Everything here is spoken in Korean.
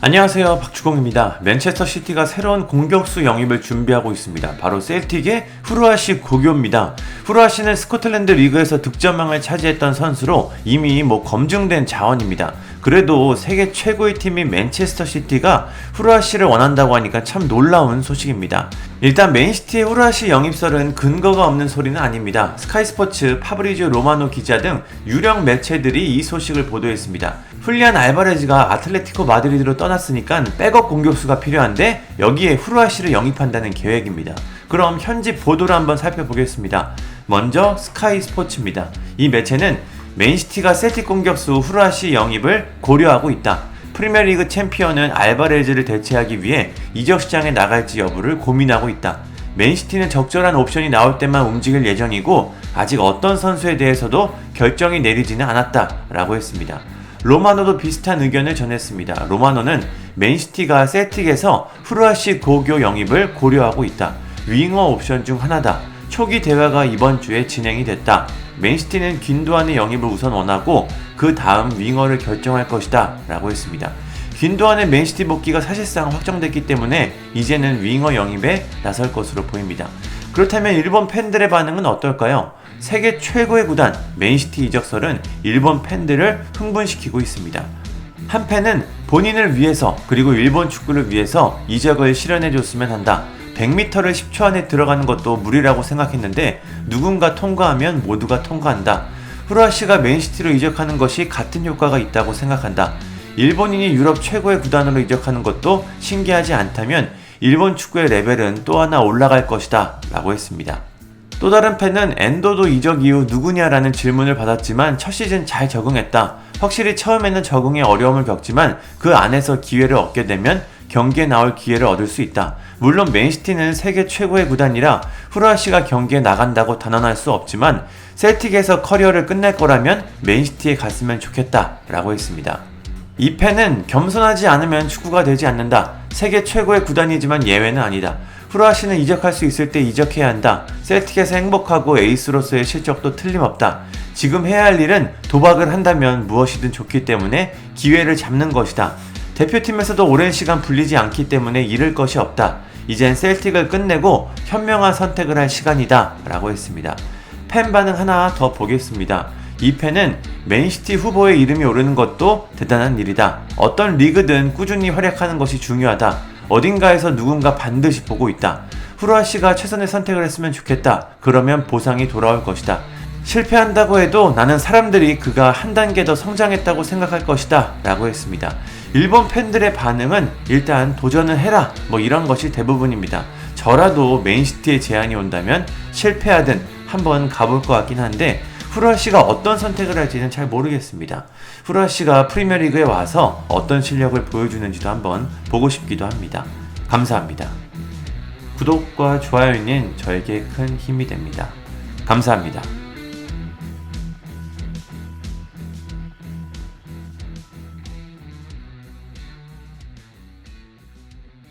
안녕하세요, 박주공입니다. 맨체스터 시티가 새로운 공격수 영입을 준비하고 있습니다. 바로 셀틱의 후르아시 고교입니다. 후르아시는 스코틀랜드 리그에서 득점왕을 차지했던 선수로 이미 검증된 자원입니다. 그래도 세계 최고의 팀인 맨체스터 시티가 후르아시를 원한다고 하니까 참 놀라운 소식입니다. 일단 맨시티의 후르아시 영입설은 근거가 없는 소리는 아닙니다. 스카이스포츠, 파브리지오 로마노 기자 등 유력 매체들이 이 소식을 보도했습니다. 훌리안 알바레즈가 아틀레티코 마드리드로 떠났으니까 백업 공격수가 필요한데 여기에 후르아시를 영입한다는 계획입니다. 그럼 현지 보도를 한번 살펴보겠습니다. 먼저 스카이 스포츠입니다. 이 매체는 맨시티가 셀틱 공격수 후르아시 영입을 고려하고 있다. 프리미어리그 챔피언은 알바레즈를 대체하기 위해 이적 시장에 나갈지 여부를 고민하고 있다. 맨시티는 적절한 옵션이 나올 때만 움직일 예정이고 아직 어떤 선수에 대해서도 결정이 내리지는 않았다 라고 했습니다. 로마노도 비슷한 의견을 전했습니다. 로마노는 맨시티가 셀틱에서 후르아시 고교 영입을 고려하고 있다. 윙어 옵션 중 하나다. 초기 대화가 이번 주에 진행이 됐다. 맨시티는 귄도안의 영입을 우선 원하고 그 다음 윙어를 결정할 것이다 라고 했습니다. 귄도안의 맨시티 복귀가 사실상 확정됐기 때문에 이제는 윙어 영입에 나설 것으로 보입니다. 그렇다면 일본 팬들의 반응은 어떨까요? 세계 최고의 구단 맨시티 이적설은 일본 팬들을 흥분시키고 있습니다. 한 팬은 본인을 위해서 그리고 일본 축구를 위해서 이적을 실현해줬으면 한다. 100m를 10초 안에 들어가는 것도 무리라고 생각했는데 누군가 통과하면 모두가 통과한다. 후르아시가 맨시티로 이적하는 것이 같은 효과가 있다고 생각한다. 일본인이 유럽 최고의 구단으로 이적하는 것도 신기하지 않다면 일본 축구의 레벨은 또 하나 올라갈 것이다 라고 했습니다. 또 다른 팬은 엔도도 이적 이후 누구냐라는 질문을 받았지만 첫 시즌 잘 적응했다. 확실히 처음에는 적응에 어려움을 겪지만 그 안에서 기회를 얻게 되면 경기에 나올 기회를 얻을 수 있다. 물론 맨시티는 세계 최고의 구단이라 후르아시가 경기에 나간다고 단언할 수 없지만 셀틱에서 커리어를 끝낼 거라면 맨시티에 갔으면 좋겠다 라고 했습니다. 이 팬은 겸손하지 않으면 축구가 되지 않는다. 세계 최고의 구단이지만 예외는 아니다. 후르아시는 이적할 수 있을 때 이적해야 한다. 셀틱에서 행복하고 에이스로서의 실적도 틀림없다. 지금 해야 할 일은 도박을 한다면 무엇이든 좋기 때문에 기회를 잡는 것이다. 대표팀에서도 오랜 시간 불리지 않기 때문에 잃을 것이 없다. 이젠 셀틱을 끝내고 현명한 선택을 할 시간이다 라고 했습니다. 팬 반응 하나 더 보겠습니다. 이 팬은 맨시티 후보에 이름이 오르는 것도 대단한 일이다. 어떤 리그든 꾸준히 활약하는 것이 중요하다. 어딘가에서 누군가 반드시 보고 있다. 후르아시가 최선의 선택을 했으면 좋겠다. 그러면 보상이 돌아올 것이다. 실패한다고 해도 나는 사람들이 그가 한 단계 더 성장했다고 생각할 것이다 라고 했습니다. 일본 팬들의 반응은 일단 도전을 해라 이런 것이 대부분입니다. 저라도 맨시티에 제안이 온다면 실패하든 한번 가볼 것 같긴 한데 후르아시가 어떤 선택을 할지는 잘 모르겠습니다. 후르아시가 프리미어리그에 와서 어떤 실력을 보여주는지도 한번 보고 싶기도 합니다. 감사합니다. 구독과 좋아요는 저에게 큰 힘이 됩니다. 감사합니다.